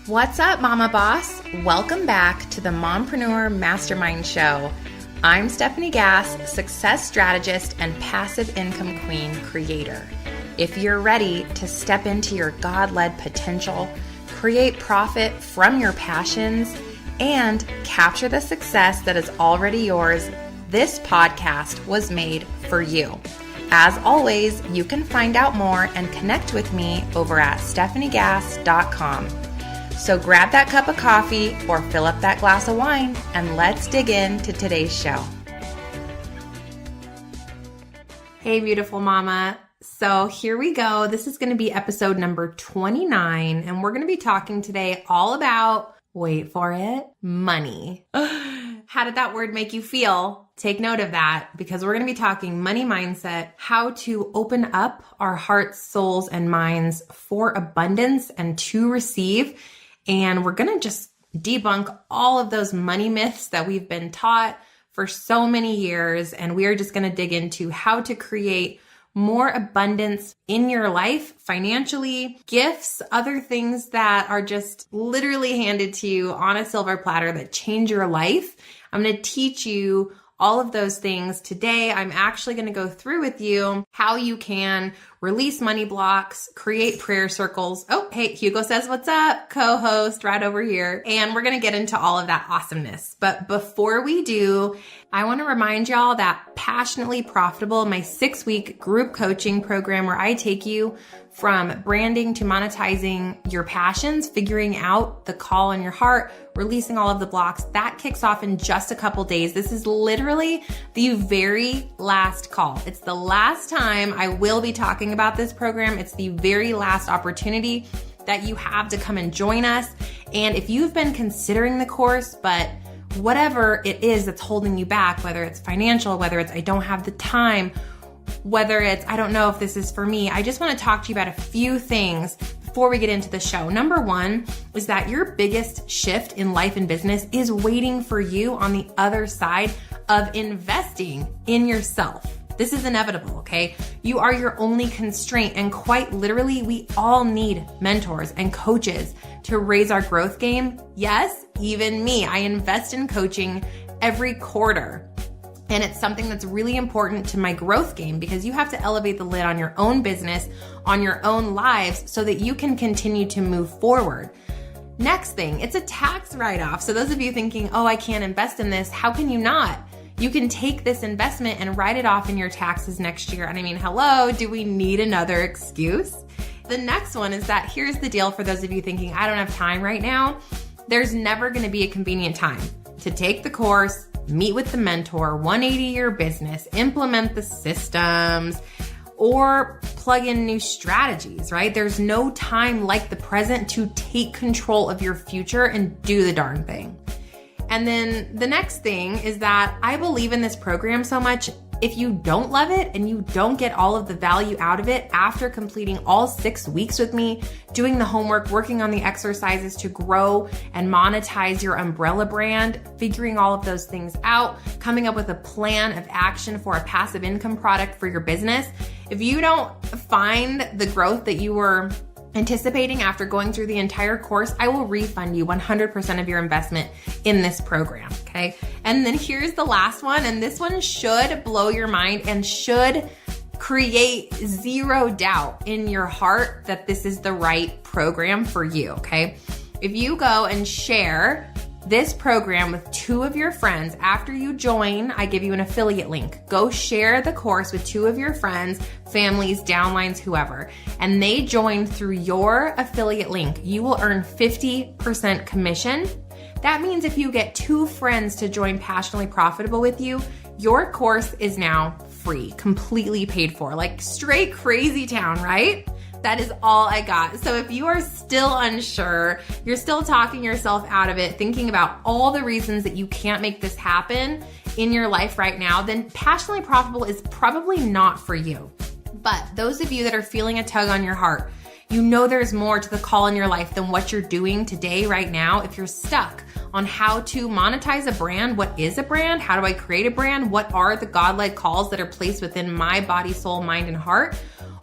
What's up, Mama Boss? Welcome back to the Mompreneur Mastermind Show. I'm Stephanie Gass, success strategist and passive income queen creator. If you're ready to step into your God-led potential, create profit from your passions, and capture the success that is already yours, this podcast was made for you. As always, you can find out more and connect with me over at stephaniegass.com. So grab that cup of coffee or fill up that glass of wine and let's dig into today's show. Hey, beautiful mama. So here we go. This is going to be episode number 29, and we're going to be talking today all about, wait for it, money. How did that word make you feel? Take note of that, because we're going to be talking money mindset, how to open up our hearts, souls, and minds for abundance and to receive. And we're going to just debunk all of those money myths that we've been taught for so many years. And we are just going to dig into how to create more abundance in your life, financially, gifts, other things that are just literally handed to you on a silver platter that change your life. I'm going to teach you all of those things today. I'm actually going to go through with you how you can release money blocks, create prayer circles. Oh, hey, Hugo says, what's up? Co-host right over here. And we're going to get into all of that awesomeness. But before we do, I want to remind y'all that Passionately Profitable, my 6-week group coaching program where I take you from branding to monetizing your passions, figuring out the call in your heart, releasing all of the blocks, that kicks off in just a couple days. This is literally the very last call. It's the last time I will be talking about this program. It's the very last opportunity that you have to come and join us. And if you've been considering the course, but whatever it is that's holding you back, whether it's financial, whether it's I don't have the time, whether it's I don't know if this is for me, I just want to talk to you about a few things before we get into the show. Number one is that your biggest shift in life and business is waiting for you on the other side of investing in yourself. This is inevitable, okay? You are your only constraint, and quite literally, we all need mentors and coaches to raise our growth game. Yes, even me. I invest in coaching every quarter. And it's something that's really important to my growth game because you have to elevate the lid on your own business, on your own lives, so that you can continue to move forward. Next thing, it's a tax write-off. So those of you thinking, oh, I can't invest in this, how can you not? You can take this investment and write it off in your taxes next year. And I mean, hello, do we need another excuse? The next one is that here's the deal for those of you thinking, I don't have time right now. There's never going to be a convenient time to take the course, meet with the mentor, 180 your business, implement the systems, or plug in new strategies, right? There's no time like the present to take control of your future and do the darn thing. And then the next thing is that I believe in this program so much. If you don't love it and you don't get all of the value out of it after completing all 6 weeks with me, doing the homework, working on the exercises to grow and monetize your umbrella brand, figuring all of those things out, coming up with a plan of action for a passive income product for your business, if you don't find the growth that you were anticipating after going through the entire course, I will refund you 100% of your investment in this program, okay? And then here's the last one, and this one should blow your mind and should create zero doubt in your heart that this is the right program for you, okay? If you go and share this program with 2 of your friends after you join, I give you an affiliate link. Go share the course with 2 of your friends, families, downlines, whoever, and they join through your affiliate link. You will earn 50% commission. That means if you get 2 friends to join Passionately Profitable with you, your course is now free, completely paid for, like straight crazy town, right? That is all I got. So if you are still unsure, you're still talking yourself out of it, thinking about all the reasons that you can't make this happen in your life right now, then Passionately Profitable is probably not for you. But those of you that are feeling a tug on your heart, you know there's more to the call in your life than what you're doing today, right now. If you're stuck on how to monetize a brand, what is a brand? How do I create a brand? What are the God-led calls that are placed within my body, soul, mind, and heart?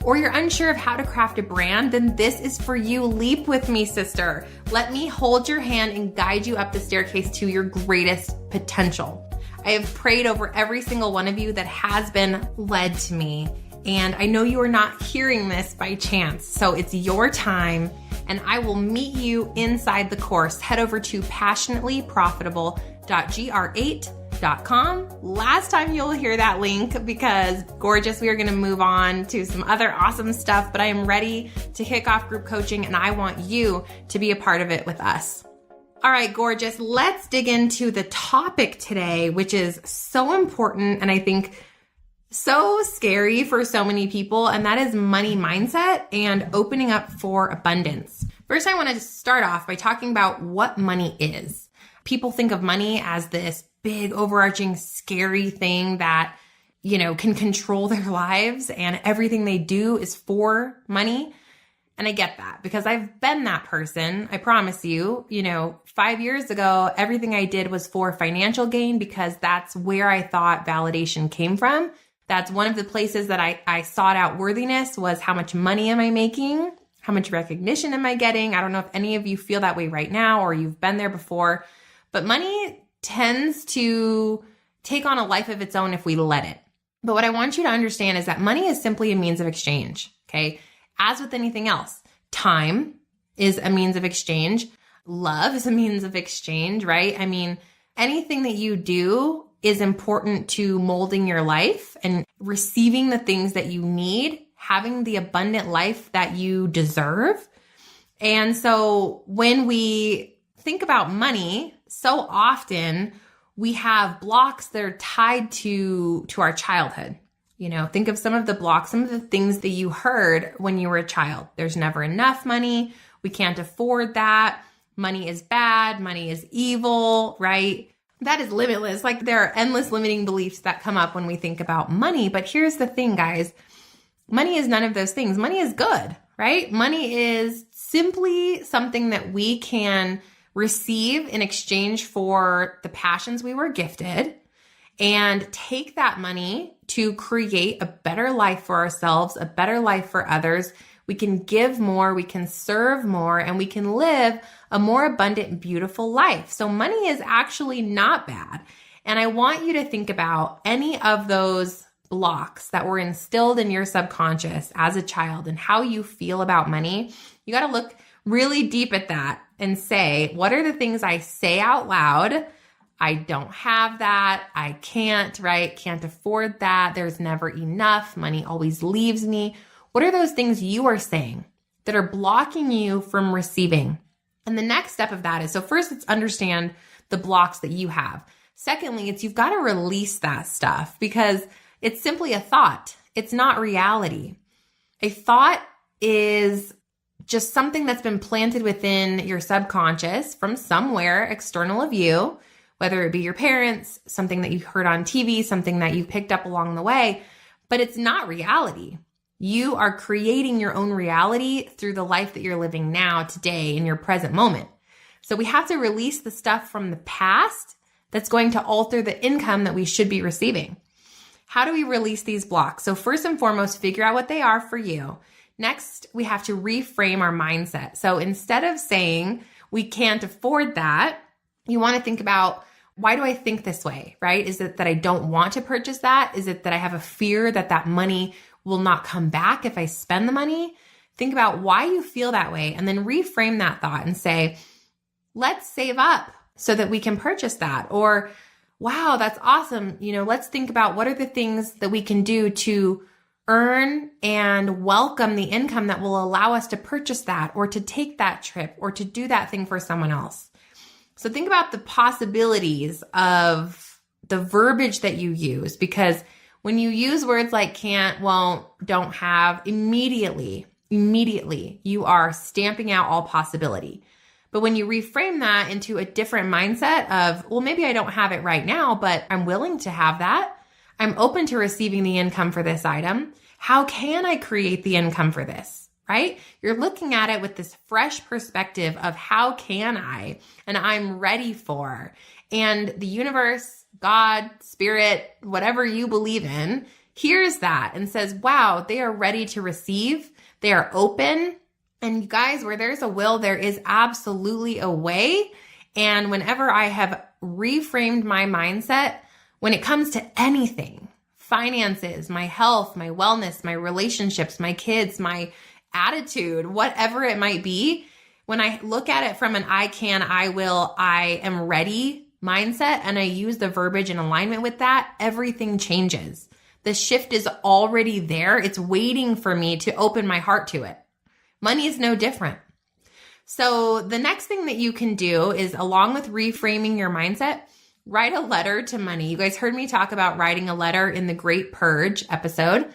or you're unsure of how to craft a brand, then this is for you. Leap with me, sister. Let me hold your hand and guide you up the staircase to your greatest potential. I have prayed over every single one of you that has been led to me. And I know you are not hearing this by chance. So it's your time, and I will meet you inside the course. Head over to passionatelyprofitable.gr8.com. Last time you'll hear that link, because gorgeous, we are going to move on to some other awesome stuff, but I am ready to kick off group coaching, and I want you to be a part of it with us. All right, gorgeous. Let's dig into the topic today, which is so important and I think so scary for so many people, and that is money mindset and opening up for abundance. First, I want to start off by talking about what money is. People think of money as this big, overarching, scary thing that, can control their lives, and everything they do is for money. And I get that because I've been that person. I promise you, 5 years ago, everything I did was for financial gain because that's where I thought validation came from. That's one of the places that I sought out worthiness, was how much money am I making? How much recognition am I getting? I don't know if any of you feel that way right now or you've been there before, but money tends to take on a life of its own if we let it. But what I want you to understand is that money is simply a means of exchange, okay? As with anything else, time is a means of exchange. Love is a means of exchange, right? I mean, anything that you do is important to molding your life and receiving the things that you need, having the abundant life that you deserve. And so when we think about money, so often we have blocks that are tied to our childhood. Think of some of the blocks, some of the things that you heard when you were a child. There's never enough money. We can't afford that. Money is bad. Money is evil, right? That is limitless. Like, there are endless limiting beliefs that come up when we think about money. But here's the thing, guys. Money is none of those things. Money is good, right? Money is simply something that we can receive in exchange for the passions we were gifted, and take that money to create a better life for ourselves, a better life for others. We can give more, we can serve more, and we can live a more abundant, beautiful life. So money is actually not bad. And I want you to think about any of those blocks that were instilled in your subconscious as a child and how you feel about money. You got to look really deep at that and say, what are the things I say out loud? I don't have that. I can't, right? Can't afford that. There's never enough. Money always leaves me. What are those things you are saying that are blocking you from receiving? And the next step of that is, so first, let's understand the blocks that you have. Secondly, it's you've got to release that stuff because it's simply a thought. It's not reality. A thought is just something that's been planted within your subconscious from somewhere external of you, whether it be your parents, something that you heard on TV, something that you picked up along the way, but it's not reality. You are creating your own reality through the life that you're living now, today, in your present moment. So we have to release the stuff from the past that's going to alter the income that we should be receiving. How do we release these blocks? So first and foremost, figure out what they are for you. Next, we have to reframe our mindset. So instead of saying we can't afford that, you want to think about, why do I think this way, right? Is it that I don't want to purchase that? Is it that I have a fear that that money will not come back if I spend the money? Think about why you feel that way and then reframe that thought and say, let's save up so that we can purchase that. Or, wow, that's awesome. Let's think about what are the things that we can do to earn and welcome the income that will allow us to purchase that or to take that trip or to do that thing for someone else. So think about the possibilities of the verbiage that you use, because when you use words like can't, won't, don't have, immediately, you are stamping out all possibility. But when you reframe that into a different mindset of, well, maybe I don't have it right now, but I'm willing to have that. I'm open to receiving the income for this item. How can I create the income for this, right? You're looking at it with this fresh perspective of how can I, and I'm ready for. And the universe, God, spirit, whatever you believe in, hears that and says, wow, they are ready to receive. They are open. And you guys, where there's a will, there is absolutely a way. And whenever I have reframed my mindset, when it comes to anything, finances, my health, my wellness, my relationships, my kids, my attitude, whatever it might be, when I look at it from an I can, I will, I am ready mindset, and I use the verbiage in alignment with that, everything changes. The shift is already there. It's waiting for me to open my heart to it. Money is no different. So the next thing that you can do is, along with reframing your mindset, write a letter to money. You guys heard me talk about writing a letter in the Great Purge episode,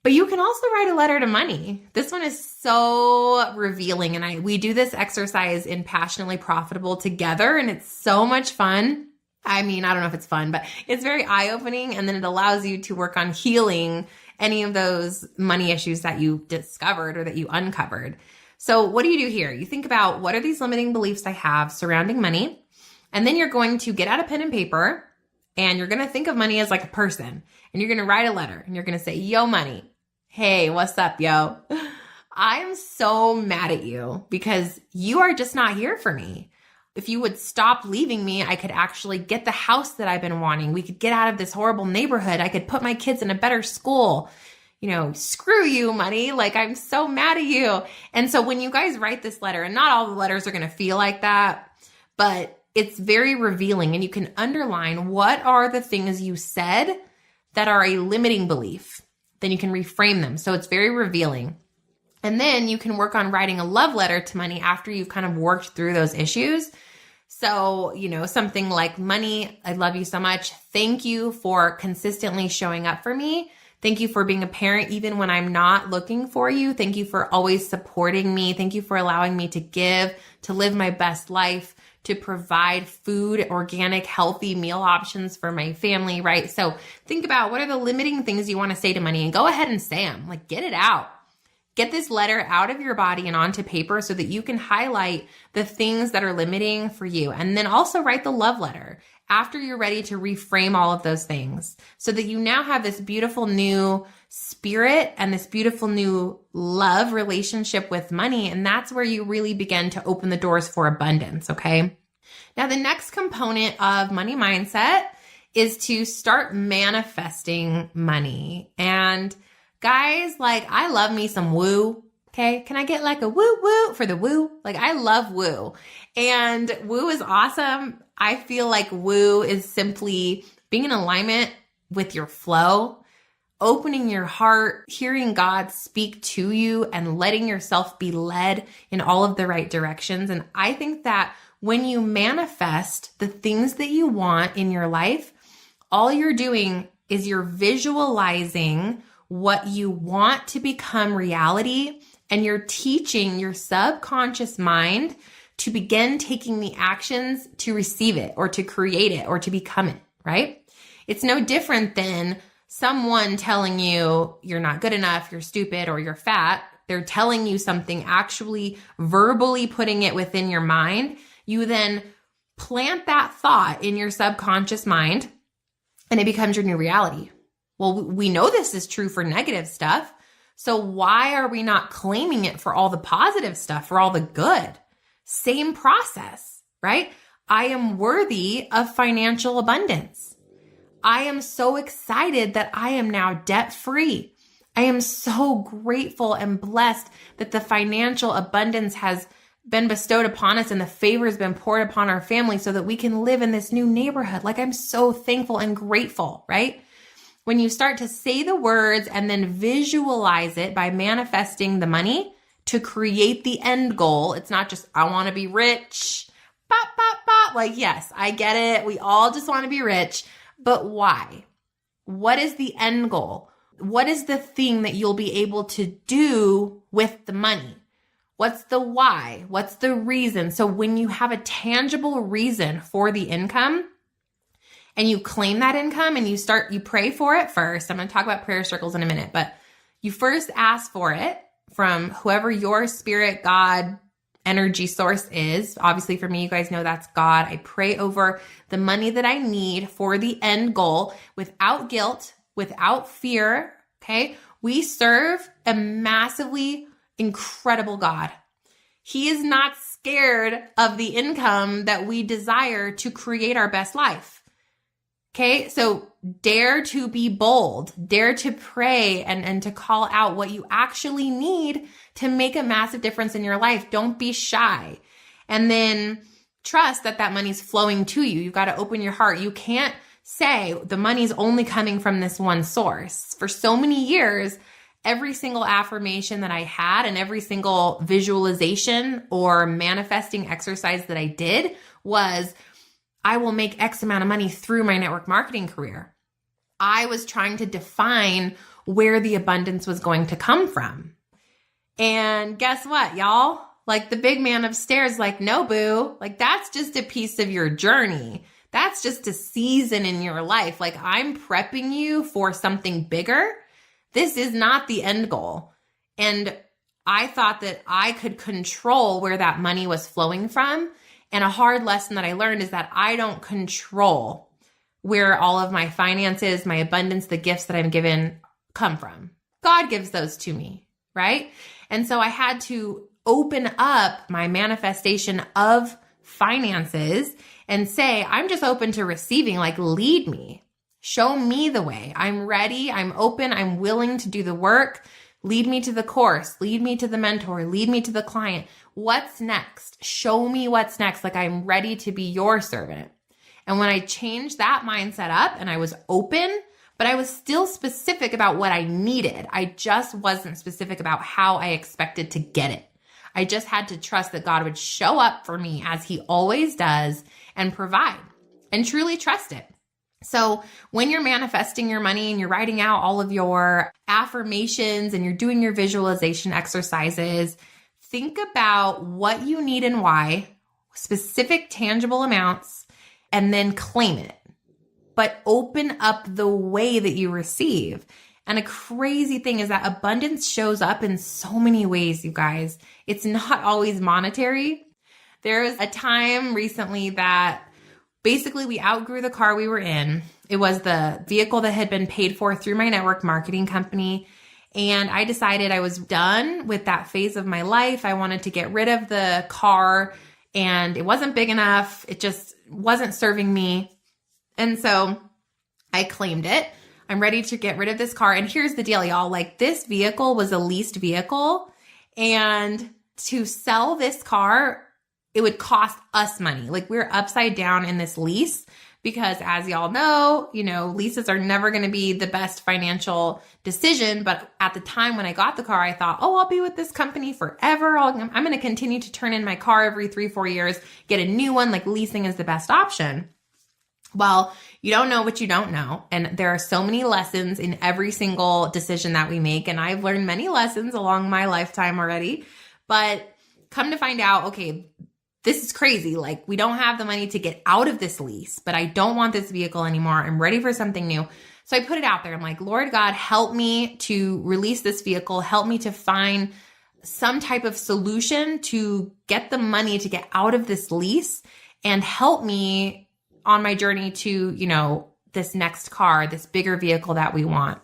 but you can also write a letter to money. This one is so revealing, and we do this exercise in Passionately Profitable together, and it's so much fun. I mean, I don't know if it's fun, but it's very eye-opening, and then it allows you to work on healing any of those money issues that you discovered or that you uncovered. So what do you do here? You think about, what are these limiting beliefs I have surrounding money? And then you're going to get out a pen and paper, and you're going to think of money as like a person, and you're going to write a letter, and you're going to say, yo, money. Hey, what's up, yo? I'm so mad at you because you are just not here for me. If you would stop leaving me, I could actually get the house that I've been wanting. We could get out of this horrible neighborhood. I could put my kids in a better school. Screw you, money. Like, I'm so mad at you. And so when you guys write this letter, and not all the letters are going to feel like that, but it's very revealing, and you can underline what are the things you said that are a limiting belief. Then you can reframe them. So it's very revealing. And then you can work on writing a love letter to money after you've kind of worked through those issues. So, something like, money, I love you so much. Thank you for consistently showing up for me. Thank you for being a parent even when I'm not looking for you. Thank you for always supporting me. Thank you for allowing me to give, to live my best life, to provide food, organic, healthy meal options for my family, right? So think about, what are the limiting things you want to say to money, and go ahead and say them. Like, get it out. Get this letter out of your body and onto paper so that you can highlight the things that are limiting for you. And then also write the love letter after you're ready to reframe all of those things, so that you now have this beautiful new spirit and this beautiful new love relationship with money. And that's where you really begin to open the doors for abundance. Okay. Now, the next component of money mindset is to start manifesting money. And guys, like, I love me some woo. Okay. Can I get like a woo woo for the woo? Like, I love woo, and woo is awesome. I feel like woo is simply being in alignment with your flow, opening your heart, hearing God speak to you, and letting yourself be led in all of the right directions. And I think that when you manifest the things that you want in your life, all you're doing is you're visualizing what you want to become reality, and you're teaching your subconscious mind to begin taking the actions to receive it, or to create it, or to become it, right? It's no different than someone telling you you're not good enough, you're stupid, or you're fat. They're telling you something, actually verbally putting it within your mind. You then plant that thought in your subconscious mind, and it becomes your new reality. Well, we know this is true for negative stuff. So why are we not claiming it for all the positive stuff, for all the good? Same process, right? I am worthy of financial abundance. I am so excited that I am now debt-free. I am so grateful and blessed that the financial abundance has been bestowed upon us and the favor has been poured upon our family so that we can live in this new neighborhood. Like, I'm so thankful and grateful, right? When you start to say the words and then visualize it by manifesting the money to create the end goal, it's not just, I want to be rich, pop, pop, pop. Like, yes, I get it. We all just want to be rich, but why? What is the end goal? What is the thing that you'll be able to do with the money? What's the why? What's the reason? So when you have a tangible reason for the income, and you claim that income, and you pray for it first. I'm going to talk about prayer circles in a minute, but you first ask for it from whoever your spirit, God, energy source is. Obviously for me, you guys know that's God. I pray over the money that I need for the end goal without guilt, without fear, okay? We serve a massively incredible God. He is not scared of the income that we desire to create our best life. Okay, so dare to be bold, dare to pray and to call out what you actually need to make a massive difference in your life. Don't be shy. And then trust that that money's flowing to you. You've got to open your heart. You can't say the money's only coming from this one source. For so many years, every single affirmation that I had and every single visualization or manifesting exercise that I did was, I will make X amount of money through my network marketing career. I was trying to define where the abundance was going to come from. And guess what, y'all? Like the big man upstairs, like, no, boo, like that's just a piece of your journey. That's just a season in your life. Like I'm prepping you for something bigger. This is not the end goal. And I thought that I could control where that money was flowing from. And a hard lesson that I learned is that I don't control where all of my finances, my abundance, the gifts that I'm given come from. God gives those to me, right? And so I had to open up my manifestation of finances and say, I'm just open to receiving, like lead me, show me the way. I'm ready. I'm open. I'm willing to do the work. Lead me to the course, lead me to the mentor, lead me to the client. What's next? Show me what's next. Like I'm ready to be your servant. And when I changed that mindset up and I was open, but I was still specific about what I needed. I just wasn't specific about how I expected to get it. I just had to trust that God would show up for me as he always does and provide and truly trust it. So when you're manifesting your money and you're writing out all of your affirmations and you're doing your visualization exercises, think about what you need and why, specific tangible amounts, and then claim it. But open up the way that you receive. And a crazy thing is that abundance shows up in so many ways, you guys. It's not always monetary. There was a time recently that basically, we outgrew the car we were in. It was the vehicle that had been paid for through my network marketing company. And I decided I was done with that phase of my life. I wanted to get rid of the car and it wasn't big enough. It just wasn't serving me. And so I claimed it. I'm ready to get rid of this car. And here's the deal, y'all. Like this vehicle was a leased vehicle. And to sell this car, it would cost us money. Like we're upside down in this lease because as y'all know, leases are never going to be the best financial decision. But at the time when I got the car, I thought, oh, I'll be with this company forever. I'm going to continue to turn in my car every 3-4 years, get a new one. Like leasing is the best option. Well, you don't know what you don't know. And there are so many lessons in every single decision that we make. And I've learned many lessons along my lifetime already, but come to find out, okay, this is crazy. Like we don't have the money to get out of this lease, but I don't want this vehicle anymore. I'm ready for something new. So I put it out there. I'm like, Lord God, help me to release this vehicle. Help me to find some type of solution to get the money to get out of this lease and help me on my journey to, this next car, this bigger vehicle that we want.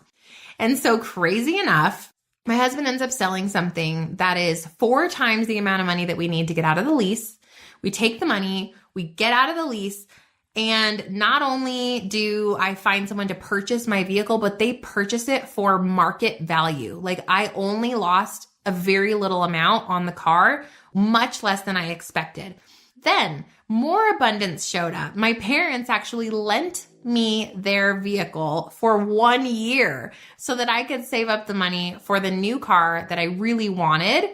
And so crazy enough, my husband ends up selling something that is 4 times the amount of money that we need to get out of the lease. We take the money, we get out of the lease, and not only do I find someone to purchase my vehicle, but they purchase it for market value. Like I only lost a very little amount on the car, much less than I expected. Then more abundance showed up. My parents actually lent me their vehicle for 1 year so that I could save up the money for the new car that I really wanted.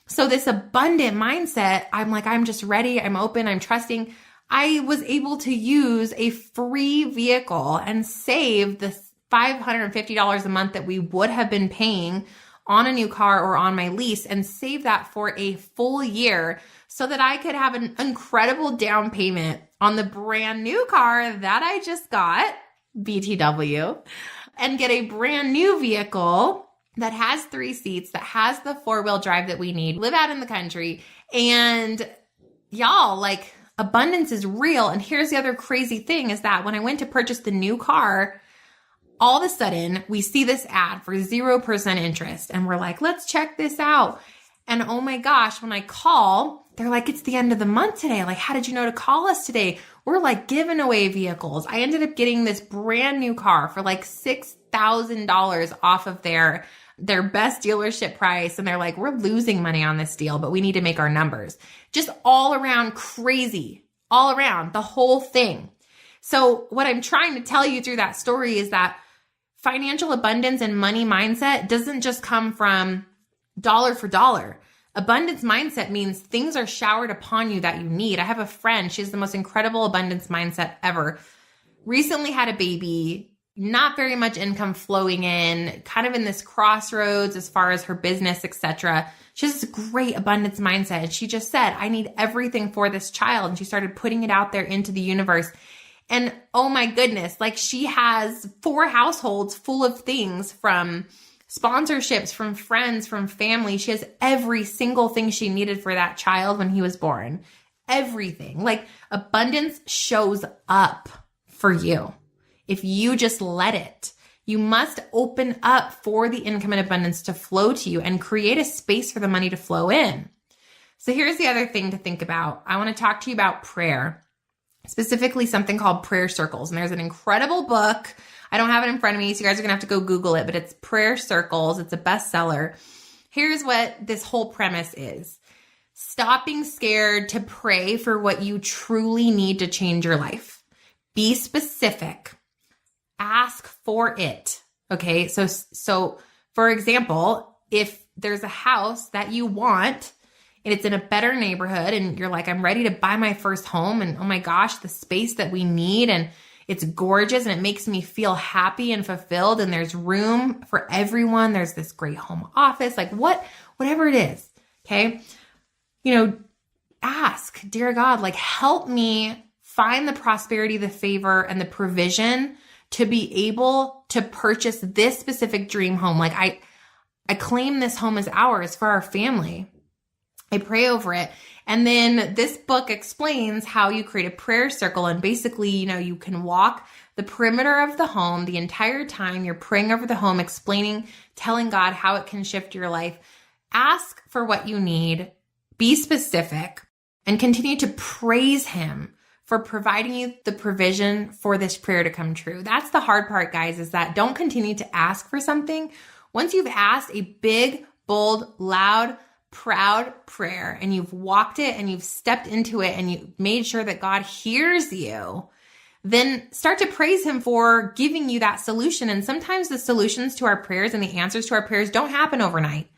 So this abundant mindset, I'm like, I'm just ready. I'm open. I'm trusting. I was able to use a free vehicle and save the $550 a month that we would have been paying on a new car or on my lease and save that for a full year so that I could have an incredible down payment on the brand new car that I just got, BTW, and get a brand new vehicle that has 3 seats, that has the 4-wheel drive that we need, live out in the country. And y'all, like abundance is real. And here's the other crazy thing is that when I went to purchase the new car, all of a sudden we see this ad for 0% interest and we're like, let's check this out. And oh my gosh, when I call, they're like, it's the end of the month today. Like, how did you know to call us today? We're like giving away vehicles. I ended up getting this brand new car for like $6,000 off of their best dealership price. And they're like, we're losing money on this deal, but we need to make our numbers. Just all around crazy, all around the whole thing. So what I'm trying to tell you through that story is that financial abundance and money mindset doesn't just come from dollar for dollar. Abundance mindset means things are showered upon you that you need. I have a friend, she has the most incredible abundance mindset ever. Recently had a baby, not very much income flowing in, kind of in this crossroads as far as her business, etc. She has this great abundance mindset. And she just said, I need everything for this child. And she started putting it out there into the universe. And oh my goodness, like she has 4 households full of things, from sponsorships, from friends, from family. She has every single thing she needed for that child when he was born. Everything. Like abundance shows up for you if you just let it. You must open up for the income and abundance to flow to you and create a space for the money to flow in. So here's the other thing to think about. I want to talk to you about prayer, specifically something called prayer circles. And there's an incredible book. I don't have it in front of me, so you guys are going to have to go Google it, but it's Prayer Circles. It's a bestseller. Here's what this whole premise is. Stop being scared to pray for what you truly need to change your life. Be specific. Ask for it. Okay. So for example, if there's a house that you want and it's in a better neighborhood and you're like, I'm ready to buy my first home, and oh my gosh, the space that we need, and it's gorgeous and it makes me feel happy and fulfilled, and there's room for everyone. There's this great home office, like whatever it is. Okay. Ask, dear God, like help me find the prosperity, the favor, and the provision to be able to purchase this specific dream home. Like I claim this home as ours for our family. I pray over it. And then this book explains how you create a prayer circle. And basically, you can walk the perimeter of the home the entire time. You're praying over the home, telling God how it can shift your life. Ask for what you need. Be specific and continue to praise Him for providing you the provision for this prayer to come true. That's the hard part, guys, is that don't continue to ask for something. Once you've asked a big, bold, loud, proud prayer and you've walked it and you've stepped into it and you made sure that God hears you, then start to praise Him for giving you that solution. And sometimes the solutions to our prayers and the answers to our prayers don't happen overnight.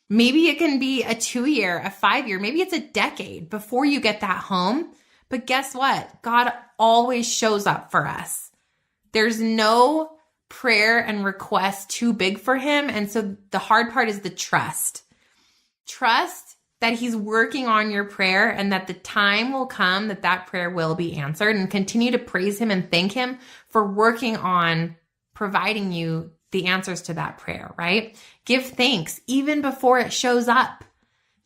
Maybe it can be a 2-year, a 5-year, maybe it's a decade before you get that home. But guess what? God always shows up for us. There's no prayer and request too big for Him. And so the hard part is the trust. Trust that He's working on your prayer and that the time will come that prayer will be answered, and continue to praise Him and thank Him for working on providing you the answers to that prayer, right? Give thanks even before it shows up.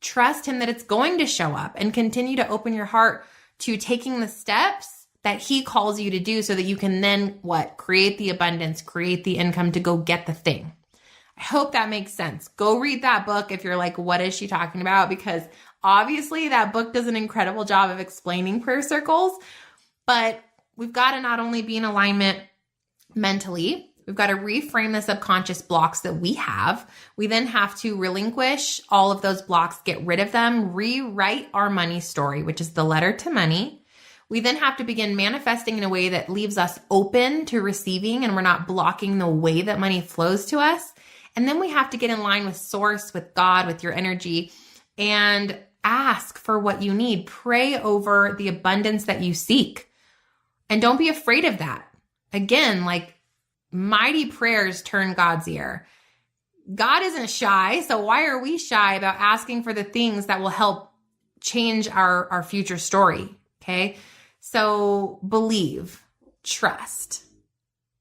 Trust Him that it's going to show up, and continue to open your heart to taking the steps that He calls you to do so that you can then create the abundance, create the income to go get the thing. I hope that makes sense. Go read that book if you're like, what is she talking about? Because obviously that book does an incredible job of explaining prayer circles, but we've got to not only be in alignment mentally, we've got to reframe the subconscious blocks that we have. We then have to relinquish all of those blocks, get rid of them, rewrite our money story, which is the letter to money. We then have to begin manifesting in a way that leaves us open to receiving, and we're not blocking the way that money flows to us. And then we have to get in line with source, with God, with your energy, and ask for what you need. Pray over the abundance that you seek. And don't be afraid of that. Again, mighty prayers turn God's ear. God isn't shy, so why are we shy about asking for the things that will help change our future story? Okay? So believe, trust,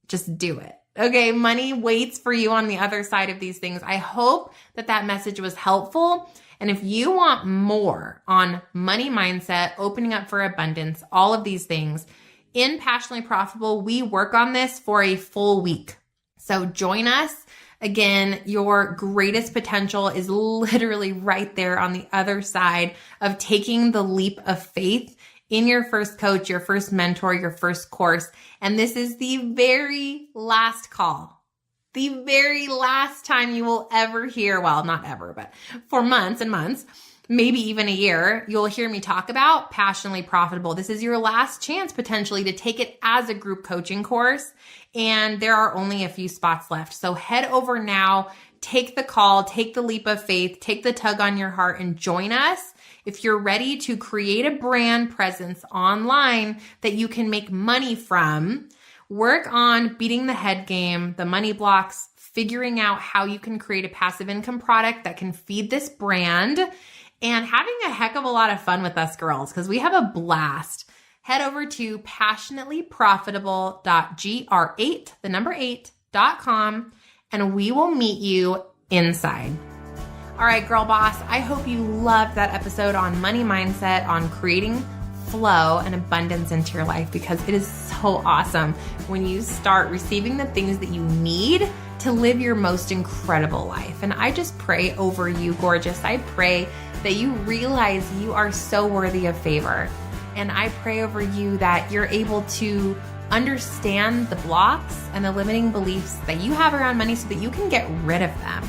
just do it. Okay, money waits for you on the other side of these things. I hope that message was helpful. And if you want more on money mindset, opening up for abundance, all of these things, in Passionately Profitable, we work on this for a full week. So join us. Again, your greatest potential is literally right there on the other side of taking the leap of faith in your first coach, your first mentor, your first course. And this is the very last call, the very last time you will ever hear, well, not ever, but for months and months, maybe even a year, you'll hear me talk about Passionately Profitable. This is your last chance potentially to take it as a group coaching course. And there are only a few spots left. So head over now, take the call, take the leap of faith, take the tug on your heart and join us. If you're ready to create a brand presence online that you can make money from, work on beating the head game, the money blocks, figuring out how you can create a passive income product that can feed this brand, and having a heck of a lot of fun with us girls because we have a blast. Head over to passionatelyprofitable.gr8.com and we will meet you inside. All right, girl boss, I hope you loved that episode on money mindset, on creating flow and abundance into your life because it is so awesome when you start receiving the things that you need to live your most incredible life. And I just pray over you, gorgeous. I pray that you realize you are so worthy of favor. And I pray over you that you're able to understand the blocks and the limiting beliefs that you have around money so that you can get rid of them.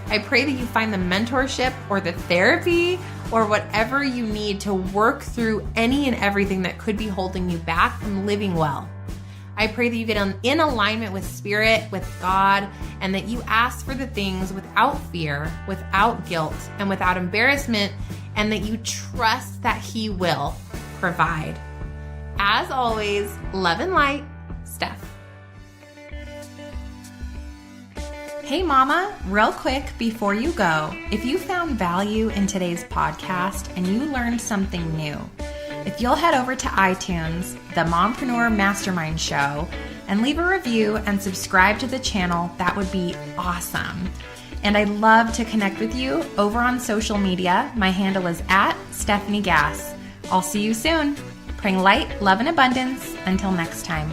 I pray that you find the mentorship or the therapy or whatever you need to work through any and everything that could be holding you back from living well. I pray that you get in alignment with Spirit, with God, and that you ask for the things without fear, without guilt, and without embarrassment, and that you trust that He will provide. As always, love and light, Stef. Hey mama, real quick before you go, if you found value in today's podcast and you learned something new, if you'll head over to iTunes, the Mompreneur Mastermind Show, and leave a review and subscribe to the channel, that would be awesome. And I'd love to connect with you over on social media. My handle is @Stephanie Gass. I'll see you soon. Praying light, love, and abundance. Until next time.